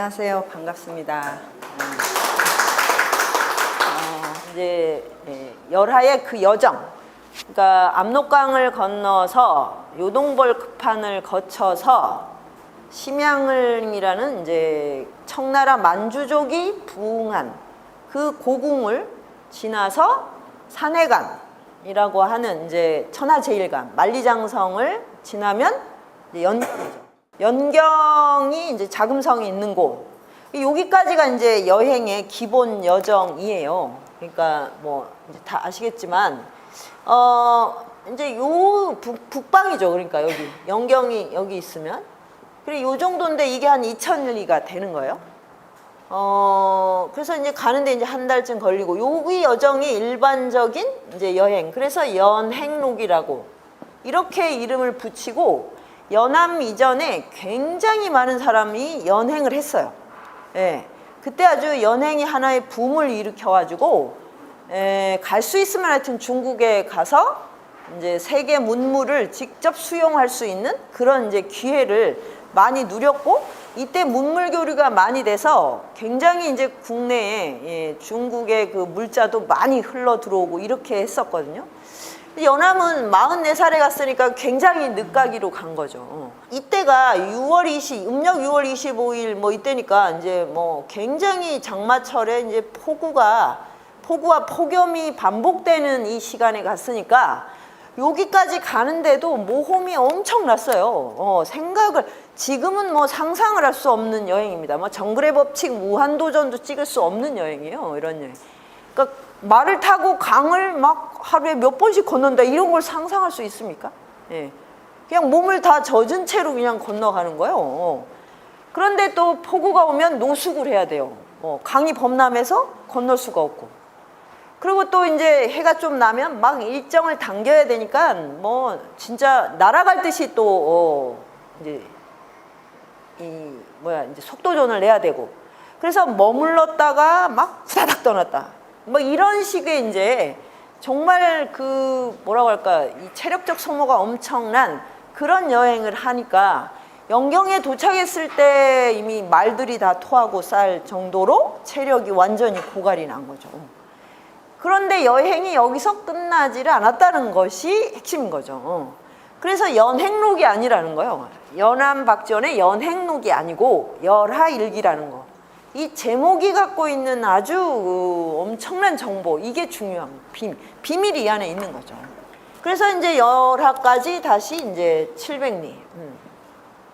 안녕하세요. 반갑습니다. 이제 열하의 그 여정, 그러니까 압록강을 건너서 요동벌 급판을 거쳐서 심양을이라는 이제 청나라 만주족이 부흥한 그 고궁을 지나서 산해관이라고 하는 이제 천하제일관 만리장성을 지나면 이제 연경이죠. 연경이 이제 자금성이 있는 곳. 여기까지가 이제 여행의 기본 여정이에요. 그러니까 뭐 이제 다 아시겠지만 이제 요 북방이죠. 그러니까 여기 연경이 여기 있으면 그리고 요 정도인데 이게 한 2000리가 되는 거예요. 그래서 이제 가는데 이제 한 달쯤 걸리고 여기 여정이 일반적인 이제 여행. 그래서 연행록이라고 이렇게 이름을 붙이고 연암 이전에 굉장히 많은 사람이 연행을 했어요. 예. 그때 아주 연행이 하나의 붐을 일으켜가지고 갈 수 있으면 하여튼 중국에 가서 이제 세계 문물을 직접 수용할 수 있는 그런 이제 기회를 많이 누렸고 이때 문물 교류가 많이 돼서 굉장히 이제 국내에 중국의 그 물자도 많이 흘러 들어오고 이렇게 했었거든요. 연암은 44살에 갔으니까 굉장히 늦가기로 간 거죠. 이때가 음력 6월 25일 뭐 이때니까 이제 뭐 굉장히 장마철에 이제 폭우와 폭염이 반복되는 이 시간에 갔으니까 여기까지 가는데도 모험이 엄청 났어요. 지금은 뭐 상상을 할 수 없는 여행입니다. 뭐 정글의 법칙, 무한도전도 찍을 수 없는 여행이에요. 이런 여행. 그러니까 말을 타고 강을 막 하루에 몇 번씩 건넌다 이런 걸 상상할 수 있습니까? 예. 그냥 몸을 다 젖은 채로 그냥 건너가는 거예요. 그런데 또 폭우가 오면 노숙을 해야 돼요. 강이 범람해서 건널 수가 없고. 그리고 또 이제 해가 좀 나면 막 일정을 당겨야 되니까 뭐 진짜 날아갈 듯이 또 이제 이제 속도전을 내야 되고. 그래서 머물렀다가 막 후다닥 떠났다. 뭐 이런 식의 이제 정말 그 뭐라고 할까 이 체력적 소모가 엄청난 그런 여행을 하니까 연경에 도착했을 때 이미 말들이 다 토하고 쌀 정도로 체력이 완전히 고갈이 난 거죠. 그런데 여행이 여기서 끝나지를 않았다는 것이 핵심인 거죠. 그래서 연행록이 아니라는 거예요. 연암 박전의 연행록이 아니고 열하일기라는 거. 이 제목이 갖고 있는 아주 엄청난 정보, 이게 중요합니다. 비밀이 이 안에 있는 거죠. 그래서 이제 열하까지 다시 이제 700리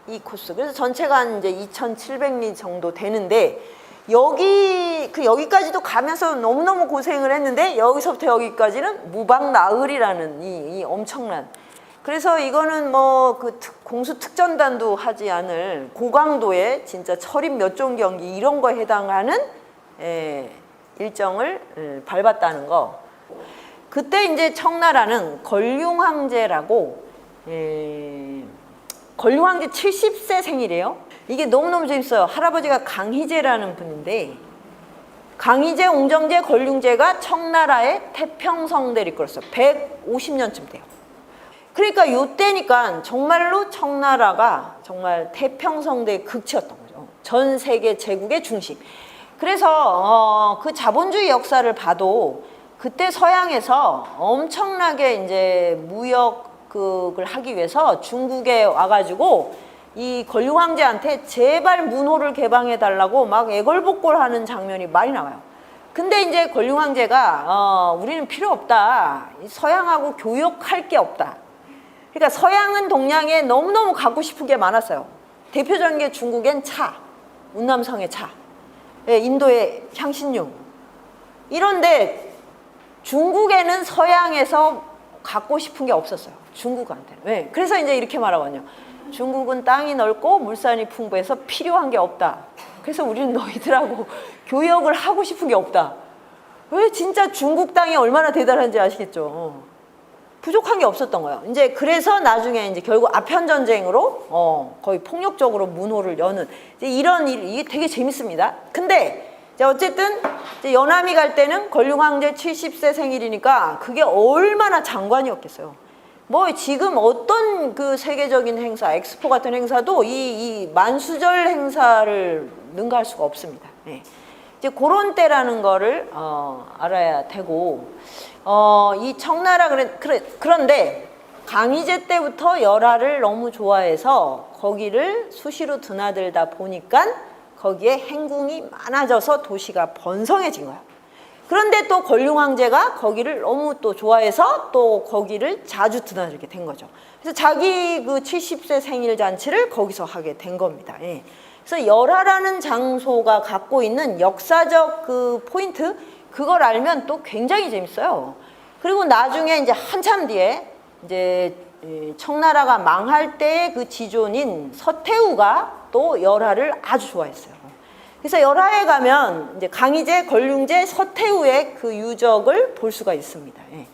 이 코스. 그래서 전체가 한 이제 2,700리 정도 되는데 여기까지도 가면서 너무너무 고생을 했는데 여기서부터 여기까지는 무방나흘이라는 이 엄청난. 그래서 이거는 뭐 그 공수 특전단도 하지 않을 고강도의 진짜 철인 몇 종 경기 이런 거에 해당하는 일정을 밟았다는 거. 그때 이제 청나라는 걸륭황제라고 걸륭황제 70세 생일이에요. 이게 너무너무 재밌어요. 할아버지가 강희제라는 분인데 강희제, 옹정제, 걸륭제가 청나라의 태평성대를 이끌었어요. 150년쯤 돼요. 그러니까 요때니까 정말로 청나라가 정말 태평성대의 극치였던 거죠. 전 세계 제국의 중심. 그래서 그 자본주의 역사를 봐도 그때 서양에서 엄청나게 이제 무역을 하기 위해서 중국에 와가지고 이 걸륭황제한테 제발 문호를 개방해 달라고 막 애걸복걸하는 장면이 많이 나와요. 근데 이제 걸륭황제가 우리는 필요 없다. 서양하고 교역할 게 없다. 그러니까 서양은 동양에 너무너무 갖고 싶은 게 많았어요. 대표적인 게 중국엔 차, 운남성의 차, 인도의 향신료. 이런데 중국에는 서양에서 갖고 싶은 게 없었어요. 중국한테는. 왜? 그래서 이제 이렇게 말하거든요. 중국은 땅이 넓고 물산이 풍부해서 필요한 게 없다. 그래서 우리는 너희들하고 교역을 하고 싶은 게 없다. 왜? 진짜 중국 땅이 얼마나 대단한지 아시겠죠? 부족한 게 없었던 거예요. 이제 그래서 나중에 이제 결국 아편 전쟁으로 거의 폭력적으로 문호를 여는 이제 이런 이게 되게 재밌습니다. 근데 이제 어쨌든 이제 연암이 갈 때는 걸륭황제 70세 생일이니까 그게 얼마나 장관이었겠어요. 뭐 지금 어떤 그 세계적인 행사, 엑스포 같은 행사도 이 만수절 행사를 능가할 수가 없습니다. 예. 이제 그런 때라는 거를 알아야 되고 이 청나라 그런데 강희제 때부터 열하를 너무 좋아해서 거기를 수시로 드나들다 보니까 거기에 행궁이 많아져서 도시가 번성해진 거야. 그런데 또 권룡 황제가 거기를 너무 또 좋아해서 또 거기를 자주 드나들게 된 거죠. 그래서 자기 그 70세 생일 잔치를 거기서 하게 된 겁니다. 예. 그래서 열하라는 장소가 갖고 있는 역사적 그 포인트, 그걸 알면 또 굉장히 재밌어요. 그리고 나중에 이제 한참 뒤에 이제 청나라가 망할 때의 그 지존인 서태후가 또 열하를 아주 좋아했어요. 그래서 열하에 가면 이제 강희제, 권룡제, 서태후의 그 유적을 볼 수가 있습니다. 예.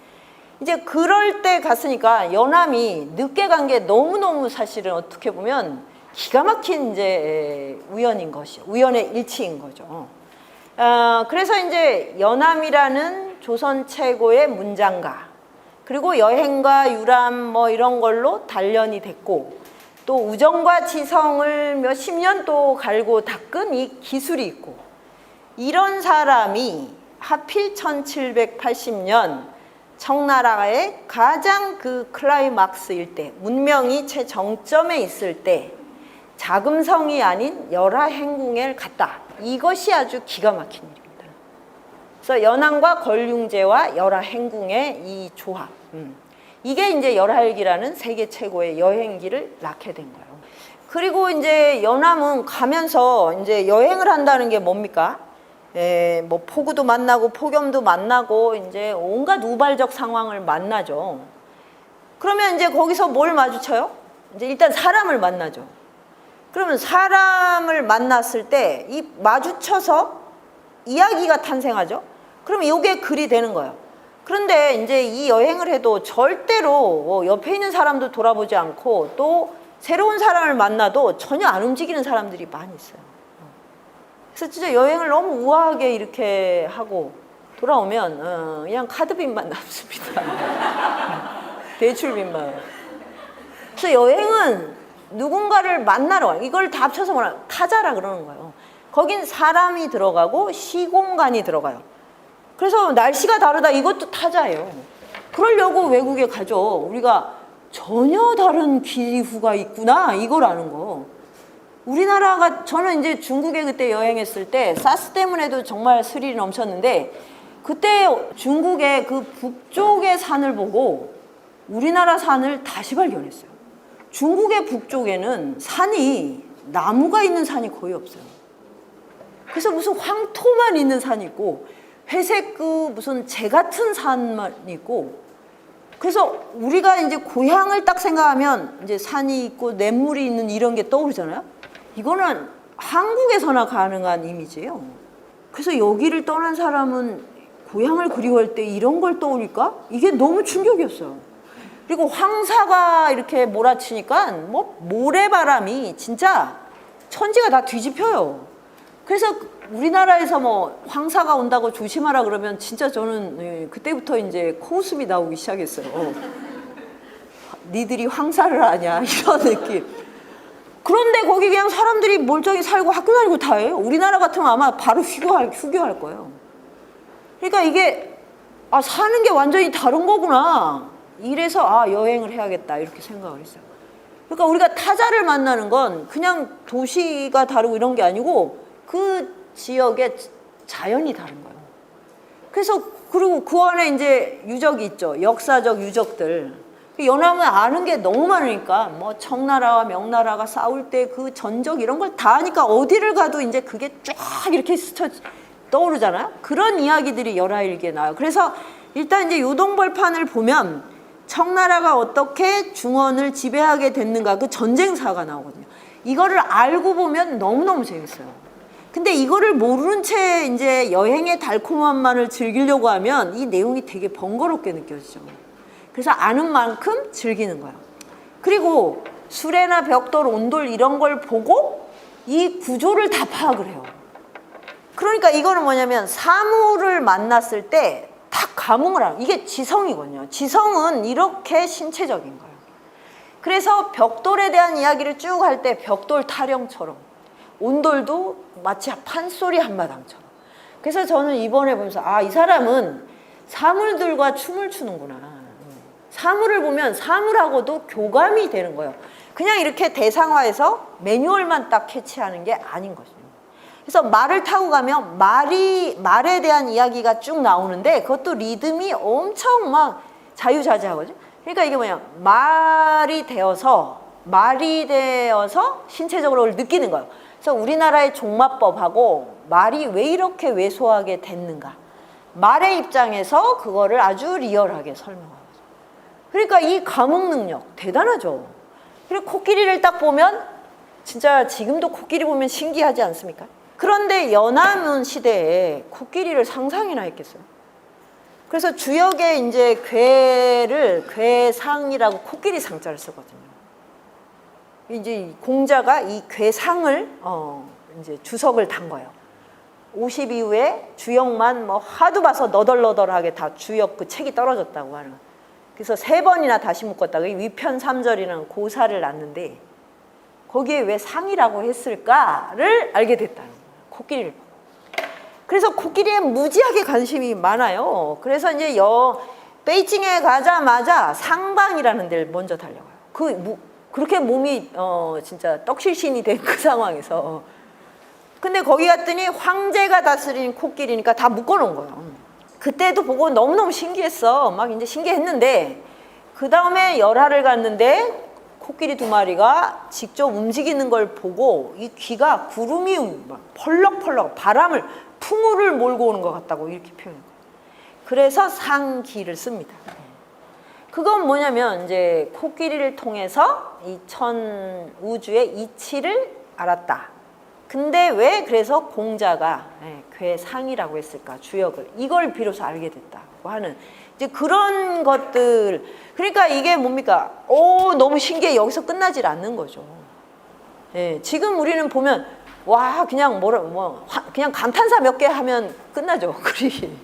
이제 그럴 때 갔으니까 연함이 늦게 간 게 너무너무 사실은 어떻게 보면 기가 막힌 이제 우연의 일치인 거죠. 그래서 이제 연함이라는 조선 최고의 문장가, 그리고 여행과 유람 뭐 이런 걸로 단련이 됐고, 또 우정과 지성을 몇십 년 또 갈고 닦은 이 기술이 있고, 이런 사람이 하필 1780년 청나라의 가장 그 클라이막스일 때, 문명이 최정점에 있을 때 자금성이 아닌 열하 행궁에 갔다. 이것이 아주 기가 막힌 일입니다. 그래서 연함과 권룡제와 열하 행궁의 이 조합, 이게 이제 열하일기라는 세계 최고의 여행기를 낳게 된 거예요. 그리고 이제 연함은 가면서 이제 여행을 한다는 게 뭡니까? 뭐 폭우도 만나고 폭염도 만나고 이제 온갖 우발적 상황을 만나죠. 그러면 이제 거기서 뭘 마주쳐요? 이제 일단 사람을 만나죠. 그러면 사람을 만났을 때 이 마주쳐서 이야기가 탄생하죠. 그러면 이게 글이 되는 거예요. 그런데 이제 이 여행을 해도 절대로 옆에 있는 사람도 돌아보지 않고 또 새로운 사람을 만나도 전혀 안 움직이는 사람들이 많이 있어요. 그래서 진짜 여행을 너무 우아하게 이렇게 하고 돌아오면 그냥 카드빚만 남습니다. 대출빚만. 그래서 여행은 누군가를 만나러 가요. 이걸 다 합쳐서 뭐라 타자라 그러는 거예요. 거긴 사람이 들어가고 시공간이 들어가요. 그래서 날씨가 다르다, 이것도 타자예요. 그러려고 외국에 가죠. 우리가 전혀 다른 기후가 있구나, 이걸 아는 거. 우리나라가, 저는 이제 중국에 그때 여행했을 때 사스 때문에도 정말 스릴이 넘쳤는데, 그때 중국의 그 북쪽의 산을 보고 우리나라 산을 다시 발견했어요. 중국의 북쪽에는 산이, 나무가 있는 산이 거의 없어요. 그래서 무슨 황토만 있는 산이 있고 회색 그 무슨 재 같은 산만 있고, 그래서 우리가 이제 고향을 딱 생각하면 이제 산이 있고 냇물이 있는 이런 게 떠오르잖아요. 이거는 한국에서나 가능한 이미지예요. 그래서 여기를 떠난 사람은 고향을 그리워할 때 이런 걸 떠올릴까? 이게 너무 충격이었어요. 그리고 황사가 이렇게 몰아치니까 뭐 모래바람이 진짜 천지가 다 뒤집혀요. 그래서 우리나라에서 뭐 황사가 온다고 조심하라 그러면 진짜 저는 그때부터 이제 코웃음이 나오기 시작했어요. 니들이 황사를 아냐, 이런 느낌. 그런데 거기 그냥 사람들이 멀쩡히 살고 학교 다니고 다 해요. 우리나라 같으면 아마 바로 휴교할 거예요. 그러니까 이게 사는 게 완전히 다른 거구나. 이래서 여행을 해야겠다, 이렇게 생각을 했어요. 그러니까 우리가 타자를 만나는 건 그냥 도시가 다르고 이런 게 아니고 그 지역의 자연이 다른 거예요. 그래서 그리고 그 안에 이제 유적이 있죠. 역사적 유적들. 연함은 아는 게 너무 많으니까 뭐 청나라와 명나라가 싸울 때 그 전적 이런 걸 다 아니까 어디를 가도 이제 그게 쫙 이렇게 스쳐 떠오르잖아요. 그런 이야기들이 열하일기에 나와요. 그래서 일단 이제 요동벌판을 보면 청나라가 어떻게 중원을 지배하게 됐는가, 그 전쟁사가 나오거든요. 이거를 알고 보면 너무너무 재밌어요. 근데 이거를 모르는 채 이제 여행의 달콤함만을 즐기려고 하면 이 내용이 되게 번거롭게 느껴지죠. 그래서 아는 만큼 즐기는 거예요. 그리고 수레나 벽돌, 온돌 이런 걸 보고 이 구조를 다 파악을 해요. 그러니까 이거는 뭐냐면 사물을 만났을 때 딱 감흥을 하는, 이게 지성이거든요. 지성은 이렇게 신체적인 거예요. 그래서 벽돌에 대한 이야기를 쭉 할 때 벽돌 타령처럼, 온돌도 마치 판소리 한마당처럼. 그래서 저는 이번에 보면서 아, 이 사람은 사물들과 춤을 추는구나. 사물을 보면 사물하고도 교감이 되는 거예요. 그냥 이렇게 대상화해서 매뉴얼만 딱 캐치하는 게 아닌 것입니다. 그래서 말을 타고 가면 말에 대한 이야기가 쭉 나오는데 그것도 리듬이 엄청 막 자유자재하거든요. 그러니까 이게 뭐냐, 말이 되어서 신체적으로 그걸 느끼는 거예요. 그래서 우리나라의 종마법하고 말이 왜 이렇게 왜소하게 됐는가, 말의 입장에서 그거를 아주 리얼하게 설명하는 거죠. 그러니까 이 감흥 능력 대단하죠. 그리고 코끼리를 딱 보면 진짜 지금도 코끼리 보면 신기하지 않습니까? 그런데 연암문 시대에 코끼리를 상상이나 했겠어요. 그래서 주역에 이제 괴상이라고 코끼리 상자를 쓰거든요. 이제 공자가 이 괴상을 이제 주석을 단 거예요. 50 이후에 주역만 뭐 하도 봐서 너덜너덜하게 다 주역 그 책이 떨어졌다고 하는. 그래서 3번이나 다시 묶었다가 위편 3절이라는 고사를 놨는데 거기에 왜 상이라고 했을까를 알게 됐다는 거예요. 코끼리를 보고. 그래서 코끼리에 무지하게 관심이 많아요. 그래서 이제 베이징에 가자마자 상방이라는 데를 먼저 달려가요. 그렇게 몸이 진짜 떡실신이 된 그 상황에서. 근데 거기 갔더니 황제가 다스리는 코끼리니까 다 묶어놓은 거예요. 그때도 보고 너무너무 신기했어. 막 이제 신기했는데 그 다음에 열하를 갔는데 코끼리 2마리가 직접 움직이는 걸 보고 이 귀가 구름이 막 펄럭펄럭 바람을 풍우를 몰고 오는 것 같다고 이렇게 표현해요. 그래서 상기를 씁니다. 그건 뭐냐면 이제 코끼리를 통해서 이 우주의 이치를 알았다. 근데 왜 그래서 공자가 괴상이라고 했을까, 주역을 이걸 비로소 알게 됐다고 하는 이제 그런 것들. 그러니까 이게 뭡니까? 너무 신기해. 여기서 끝나질 않는 거죠. 지금 우리는 보면 와 그냥 그냥 감탄사 몇 개 하면 끝나죠. 그리.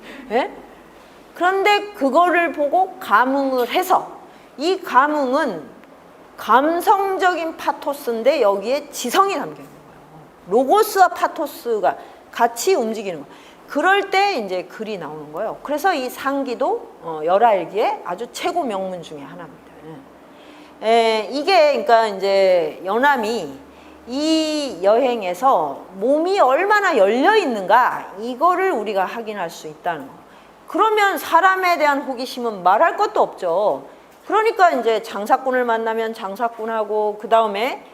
그런데 그거를 보고 감흥을 해서 이 감흥은 감성적인 파토스인데 여기에 지성이 담겨 있는 거예요. 로고스와 파토스가 같이 움직이는 거예요. 그럴 때 이제 글이 나오는 거예요. 그래서 이 상기도 열하일기의 아주 최고 명문 중에 하나입니다. 이게 그러니까 이제 연암이 이 여행에서 몸이 얼마나 열려 있는가 이거를 우리가 확인할 수 있다는 거. 그러면 사람에 대한 호기심은 말할 것도 없죠. 그러니까 이제 장사꾼을 만나면 장사꾼하고 그 다음에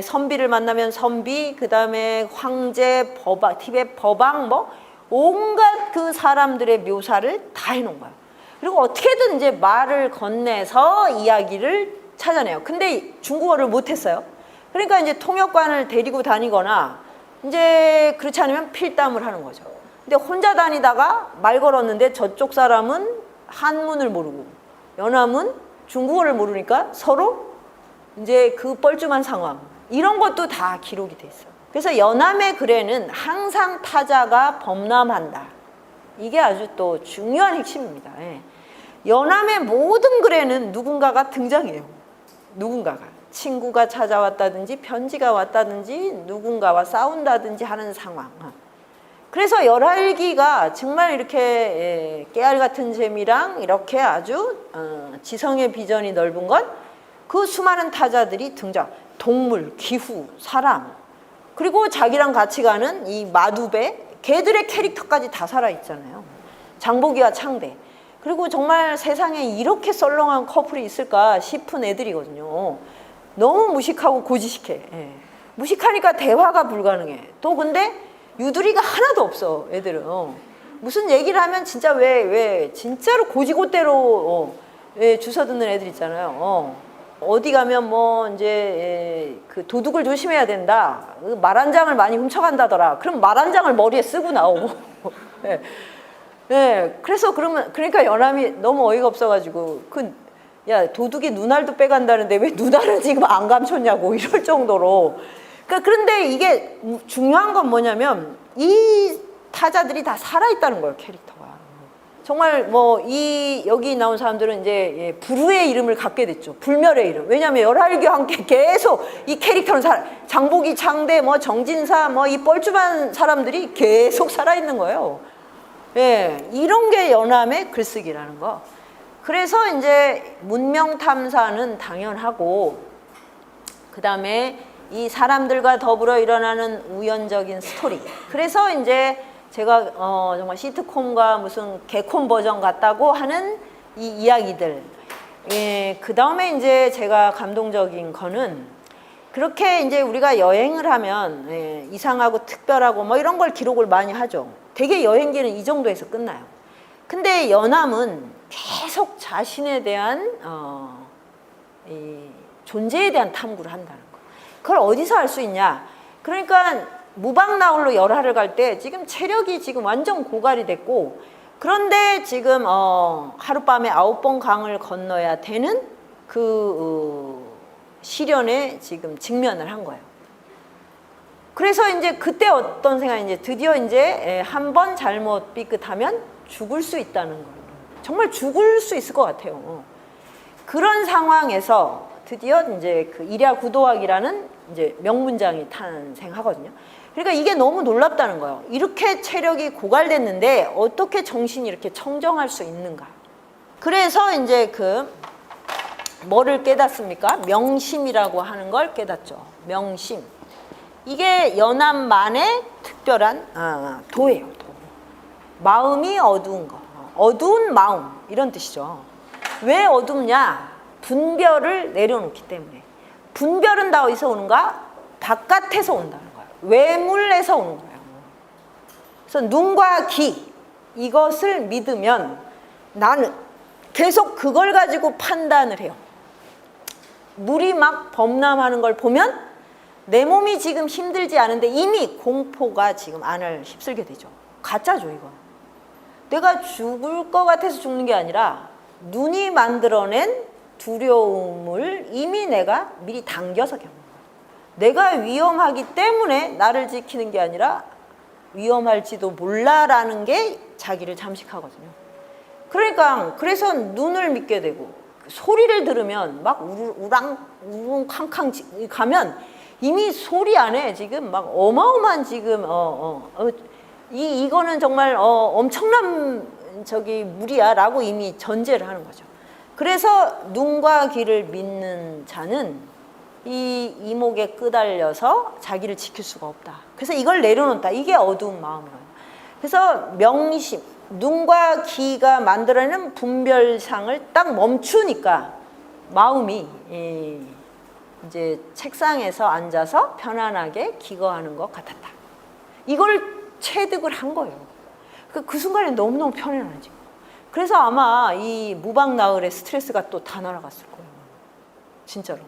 선비를 만나면 선비, 그 다음에 황제, 법왕, 티벳 법왕 뭐 온갖 그 사람들의 묘사를 다 해놓은 거예요. 그리고 어떻게든 이제 말을 건네서 이야기를 찾아내요. 근데 중국어를 못했어요. 그러니까 이제 통역관을 데리고 다니거나 이제 그렇지 않으면 필담을 하는 거죠. 근데 혼자 다니다가 말 걸었는데 저쪽 사람은 한문을 모르고 연암은 중국어를 모르니까 서로 이제 그 뻘쭘한 상황, 이런 것도 다 기록이 돼 있어요. 그래서 연암의 글에는 항상 타자가 범람한다. 이게 아주 또 중요한 핵심입니다. 연암의 모든 글에는 누군가가 등장해요. 누군가가. 친구가 찾아왔다든지 편지가 왔다든지 누군가와 싸운다든지 하는 상황. 그래서 열하일기가 정말 이렇게 깨알 같은 재미랑 이렇게 아주 지성의 비전이 넓은 건 그 수많은 타자들이 등장. 동물, 기후, 사람, 그리고 자기랑 같이 가는 이 마두배, 걔들의 캐릭터까지 다 살아있잖아요. 장보기와 창대. 그리고 정말 세상에 이렇게 썰렁한 커플이 있을까 싶은 애들이거든요. 너무 무식하고 고지식해. 무식하니까 대화가 불가능해. 또 근데 유두리가 하나도 없어, 애들은. 무슨 얘기를 하면 진짜 왜 진짜로 고지고대로 주워 듣는 애들 있잖아요. 어디 가면 뭐 이제 그 도둑을 조심해야 된다. 말 한 장을 많이 훔쳐간다더라. 그럼 말 한 장을 머리에 쓰고 나오고. 그래서 그러니까 연암이 너무 어이가 없어가지고 야 도둑이 눈알도 빼간다는데 왜 눈알을 지금 안 감췄냐고 이럴 정도로. 그런데 이게 중요한 건 뭐냐면 이 타자들이 다 살아있다는 거예요, 캐릭터가. 정말 뭐 여기 나온 사람들은 이제 불후의 이름을 갖게 됐죠. 불멸의 이름. 왜냐하면 열할기와 함께 계속 이 캐릭터는 장보기, 창대, 뭐 정진사, 뭐 이 뻘쭘한 사람들이 계속 살아있는 거예요. 예, 이런 게 연암의 글쓰기라는 거. 그래서 이제 문명 탐사는 당연하고, 그 다음에 이 사람들과 더불어 일어나는 우연적인 스토리. 그래서 이제 제가 정말 시트콤과 무슨 개콘 버전 같다고 하는 이 이야기들. 예, 그 다음에 이제 제가 감동적인 거는, 그렇게 이제 우리가 여행을 하면 이상하고 특별하고 뭐 이런 걸 기록을 많이 하죠. 되게 여행기는 이 정도에서 끝나요. 근데 연암은 계속 자신에 대한 이 존재에 대한 탐구를 한다는 거. 그걸 어디서 할 수 있냐? 그러니까 무방나홀로 열하를 갈 때 지금 체력이 지금 완전 고갈이 됐고, 그런데 지금 하룻밤에 9번 강을 건너야 되는 그 시련에 지금 직면을 한 거예요. 그래서 이제 그때 어떤 생각이, 이제 드디어 이제 한 번 잘못 삐끗하면 죽을 수 있다는 거예요. 정말 죽을 수 있을 것 같아요. 그런 상황에서 드디어 이제 그 일야구도학이라는 이제 명문장이 탄생하거든요. 그러니까 이게 너무 놀랍다는 거예요. 이렇게 체력이 고갈됐는데 어떻게 정신이 이렇게 청정할 수 있는가. 그래서 이제 뭐를 깨닫습니까? 명심이라고 하는 걸 깨닫죠. 명심. 이게 연암만의 특별한 도예요. 도. 마음이 어두운 거. 어두운 마음, 이런 뜻이죠. 왜 어둡냐? 분별을 내려놓기 때문에. 분별은 다 어디서 오는가? 바깥에서 온다는 거예요. 외물에서 오는 거예요. 그래서 눈과 귀, 이것을 믿으면 나는 계속 그걸 가지고 판단을 해요. 물이 막 범람하는 걸 보면 내 몸이 지금 힘들지 않은데 이미 공포가 지금 안을 휩쓸게 되죠. 가짜죠, 이거. 내가 죽을 것 같아서 죽는 게 아니라 눈이 만들어낸 두려움을 이미 내가 미리 당겨서 겪는 거예요. 내가 위험하기 때문에 나를 지키는 게 아니라 위험할지도 몰라라는 게 자기를 잠식하거든요. 그러니까 그래서 눈을 믿게 되고, 소리를 들으면 막 우릉 캉캉 가면 이미 소리 안에 지금 막 어마어마한 지금 이거는 정말 엄청난 무리야라고 이미 전제를 하는 거죠. 그래서 눈과 귀를 믿는 자는 이 이목에 끄달려서 자기를 지킬 수가 없다. 그래서 이걸 내려놓다. 이게 어두운 마음이에요. 그래서 명심, 눈과 귀가 만들어내는 분별상을 딱 멈추니까 마음이 이제 책상에서 앉아서 편안하게 기거하는 것 같았다. 이걸 체득을 한 거예요. 그 순간에 너무너무 편안하죠. 그래서 아마 이 무방나흘의 스트레스가 또 다 날아갔을 거예요. 진짜로.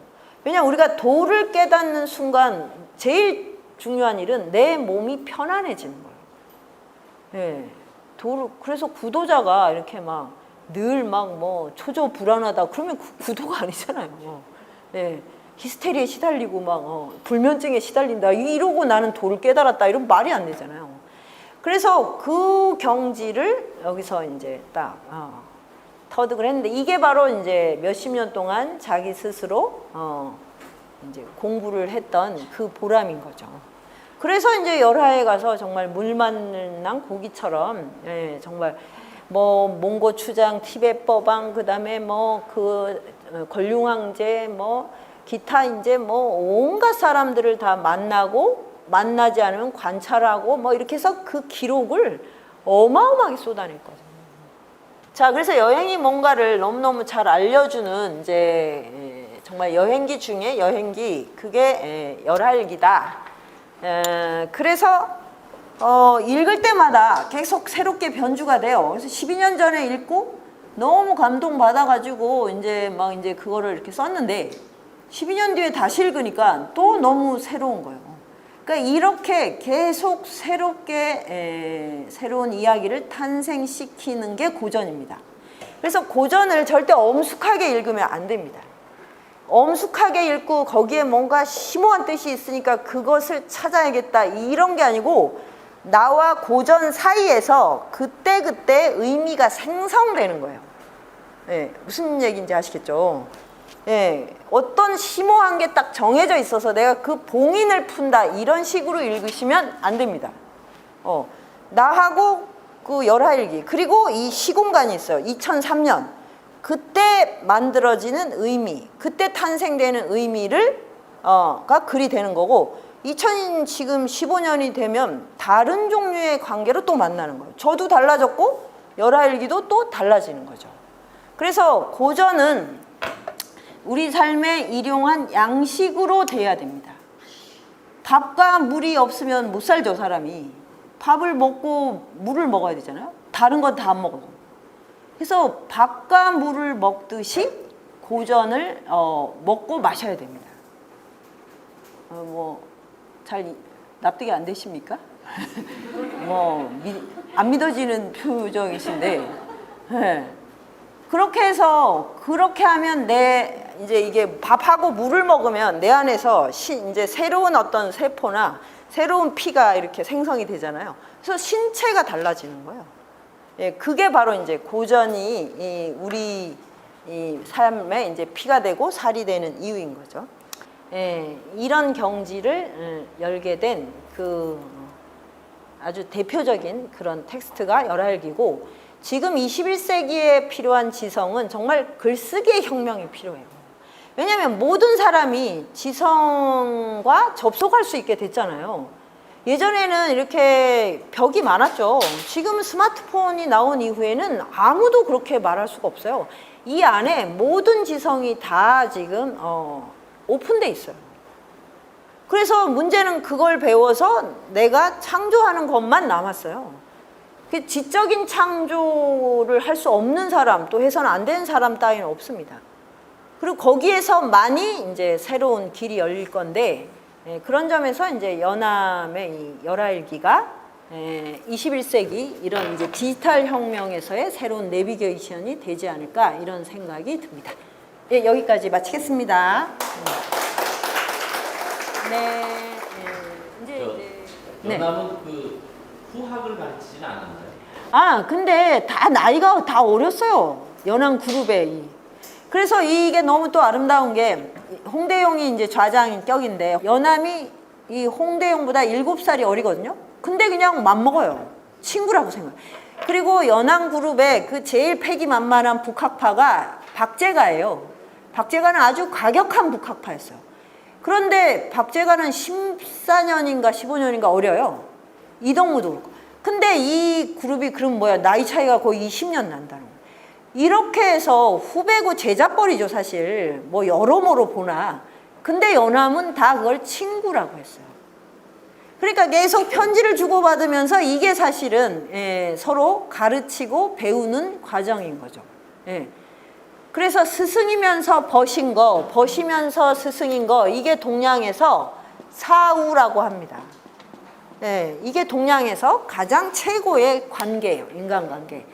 왜냐하면 우리가 도를 깨닫는 순간 제일 중요한 일은 내 몸이 편안해지는 거예요. 네. 그래서 구도자가 이렇게 막 늘 막 뭐 초조 불안하다 그러면 구도가 아니잖아요. 네. 히스테리에 시달리고 막 불면증에 시달린다 이러고 나는 도를 깨달았다 이런 말이 안 되잖아요. 그래서 그 경지를 여기서 이제 딱 터득을 했는데, 이게 바로 이제 몇십 년 동안 자기 스스로 이제 공부를 했던 그 보람인 거죠. 그래서 이제 열하에 가서 정말 물 만난 고기처럼 정말 뭐 몽고 추장, 티베트 법왕, 그다음에 뭐 권륭왕제, 뭐 기타 이제 뭐 온갖 사람들을 다 만나고, 만나지 않으면 관찰하고 뭐 이렇게 해서 그 기록을 어마어마하게 쏟아냈거든요. 자, 그래서 여행이 뭔가를 너무너무 잘 알려주는 이제 정말 여행기 중에 여행기, 그게 열하일기다. 그래서 읽을 때마다 계속 새롭게 변주가 돼요. 그래서 12년 전에 읽고 너무 감동받아가지고 이제 막 이제 그거를 이렇게 썼는데 12년 뒤에 다시 읽으니까 또 너무 새로운 거예요. 그러니까 이렇게 계속 새롭게 새로운 이야기를 탄생시키는 게 고전입니다. 그래서 고전을 절대 엄숙하게 읽으면 안 됩니다. 엄숙하게 읽고 거기에 뭔가 심오한 뜻이 있으니까 그것을 찾아야겠다 이런 게 아니고, 나와 고전 사이에서 그때그때 의미가 생성되는 거예요. 예, 무슨 얘기인지 아시겠죠? 예, 어떤 심오한 게 딱 정해져 있어서 내가 그 봉인을 푼다 이런 식으로 읽으시면 안 됩니다. 나하고 그 열하일기 그리고 이 시공간이 있어요. 2003년 그때 만들어지는 의미, 그때 탄생되는 의미를 가 글이 되는 거고, 지금 15년이 되면 다른 종류의 관계로 또 만나는 거예요. 저도 달라졌고 열하일기도 또 달라지는 거죠. 그래서 고전은 우리 삶에 일용한 양식으로 돼야 됩니다. 밥과 물이 없으면 못 살죠, 사람이. 밥을 먹고 물을 먹어야 되잖아요. 다른 건 다 안 먹어요. 그래서 밥과 물을 먹듯이 고전을 먹고 마셔야 됩니다. 잘 납득이 안 되십니까? 안 믿어지는 표정이신데, 네. 그렇게 해서 그렇게 하면 이제 이게 밥하고 물을 먹으면 내 안에서 이제 새로운 어떤 세포나 새로운 피가 이렇게 생성이 되잖아요. 그래서 신체가 달라지는 거예요. 예, 그게 바로 이제 고전이 우리 이 삶에 이제 피가 되고 살이 되는 이유인 거죠. 예, 이런 경지를 열게 된 그 아주 대표적인 그런 텍스트가 열하일기고, 지금 21세기에 필요한 지성은 정말 글쓰기의 혁명이 필요해요. 왜냐하면 모든 사람이 지성과 접속할 수 있게 됐잖아요. 예전에는 이렇게 벽이 많았죠. 지금 스마트폰이 나온 이후에는 아무도 그렇게 말할 수가 없어요. 이 안에 모든 지성이 다 지금 오픈돼 있어요. 그래서 문제는 그걸 배워서 내가 창조하는 것만 남았어요. 지적인 창조를 할 수 없는 사람, 또 해서는 안 되는 사람 따위는 없습니다. 그리고 거기에서만이 이제 새로운 길이 열릴 건데, 그런 점에서 이제 연암의 이 열하일기가 21세기 이런 이제 디지털 혁명에서의 새로운 내비게이션이 되지 않을까, 이런 생각이 듭니다. 예, 여기까지 마치겠습니다. 네, 연암은 그 후학을 가르치지는 않았나요? 근데 다 나이가 다 어렸어요. 연암 그룹에. 그래서 이게 너무 또 아름다운 게, 홍대용이 이제 좌장인 격인데, 연암이 이 홍대용보다 7살이 어리거든요. 근데 그냥 맘먹어요. 친구라고 생각해요. 그리고 연암 그룹의 그 제일 패기만만한 북학파가 박제가예요. 박제가는 아주 과격한 북학파였어요. 그런데 박제가는 14년인가 15년인가 어려요. 이동무도 그렇고. 근데 이 그룹이 그럼 나이 차이가 거의 20년 난다는 거예요. 이렇게 해서 후배고 제자뻘이죠, 사실. 여러모로 보나. 근데 연암은 다 그걸 친구라고 했어요. 그러니까 계속 편지를 주고받으면서 이게 사실은 서로 가르치고 배우는 과정인 거죠. 그래서 스승이면서 벗인 거, 벗이면서 스승인 거, 이게 동양에서 사우라고 합니다. 이게 동양에서 가장 최고의 관계예요, 인간관계.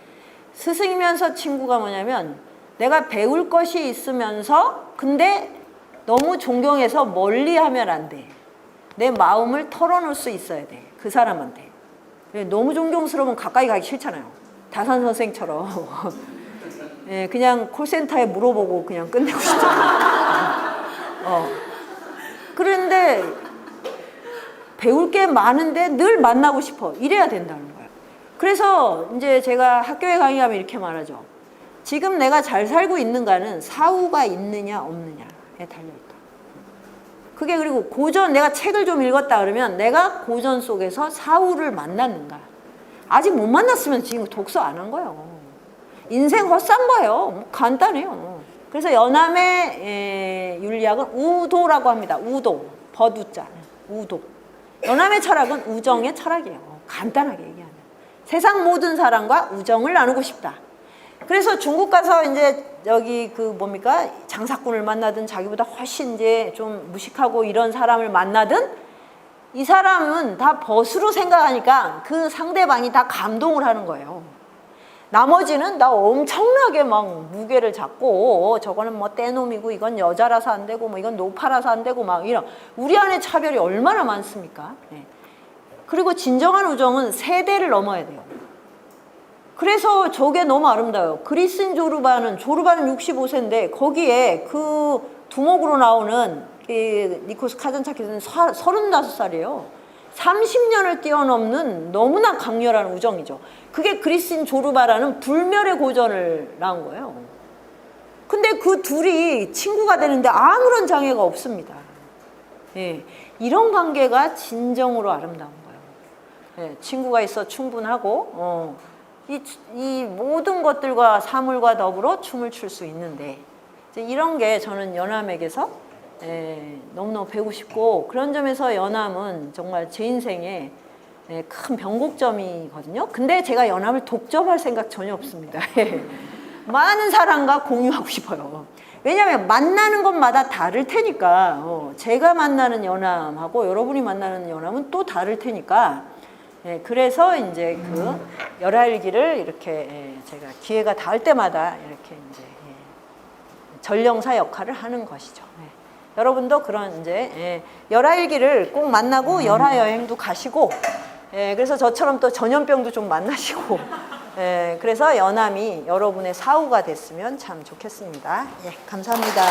스승이면서 친구가 뭐냐면, 내가 배울 것이 있으면서 근데 너무 존경해서 멀리하면 안 돼. 내 마음을 털어놓을 수 있어야 돼, 그 사람한테. 너무 존경스러우면 가까이 가기 싫잖아요. 다산 선생처럼. 그냥 콜센터에 물어보고 그냥 끝내고 싶잖아요. 그런데 배울 게 많은데 늘 만나고 싶어. 이래야 된다는 거예요. 그래서 이제 제가 학교에 강의하면 이렇게 말하죠. 지금 내가 잘 살고 있는가는 사후가 있느냐 없느냐에 달려있다. 그게, 그리고 고전, 내가 책을 좀 읽었다 그러면 내가 고전 속에서 사후를 만났는가. 아직 못 만났으면 지금 독서 안 한 거예요. 인생 헛산 거예요. 간단해요. 그래서 연암의 윤리학은 우도라고 합니다. 우도, 버두자, 우도. 연암의 철학은 우정의 철학이에요. 간단하게 얘기하면. 세상 모든 사람과 우정을 나누고 싶다. 그래서 중국 가서 이제 여기 장사꾼을 만나든 자기보다 훨씬 이제 좀 무식하고 이런 사람을 만나든, 이 사람은 다 벗으로 생각하니까 그 상대방이 다 감동을 하는 거예요. 나머지는 나 엄청나게 막 무게를 잡고, 저거는 떼놈이고, 이건 여자라서 안 되고, 이건 노파라서 안 되고, 이런. 우리 안에 차별이 얼마나 많습니까? 그리고 진정한 우정은 세대를 넘어야 돼요. 그래서 저게 너무 아름다워요. 그리스인 조르바는 65세인데 거기에 그 두목으로 나오는 니코스 카잔차키스는 35살이에요. 30년을 뛰어넘는 너무나 강렬한 우정이죠. 그게 그리스인 조르바라는 불멸의 고전을 낳은 거예요. 근데 그 둘이 친구가 되는데 아무런 장애가 없습니다. 예, 이런 관계가 진정으로 아름다운 거예요. 예, 친구가 있어 충분하고 이 모든 것들과 사물과 더불어 춤을 출 수 있는데 이제 이런 게 저는 연암에게서 너무너무 배우고 싶고, 그런 점에서 연암은 정말 제 인생의 큰 변곡점이거든요. 근데 제가 연암을 독점할 생각 전혀 없습니다. 많은 사람과 공유하고 싶어요. 왜냐하면 만나는 것마다 다를 테니까. 제가 만나는 연암하고 여러분이 만나는 연암은 또 다를 테니까. 그래서 이제 그 열하일기를 이렇게 제가 기회가 닿을 때마다 이렇게 이제 전령사 역할을 하는 것이죠. 여러분도 그런 이제 열하일기를 꼭 만나고 열하 여행도 가시고, 그래서 저처럼 또 전염병도 좀 만나시고, 그래서 연암이 여러분의 사후가 됐으면 참 좋겠습니다. 감사합니다.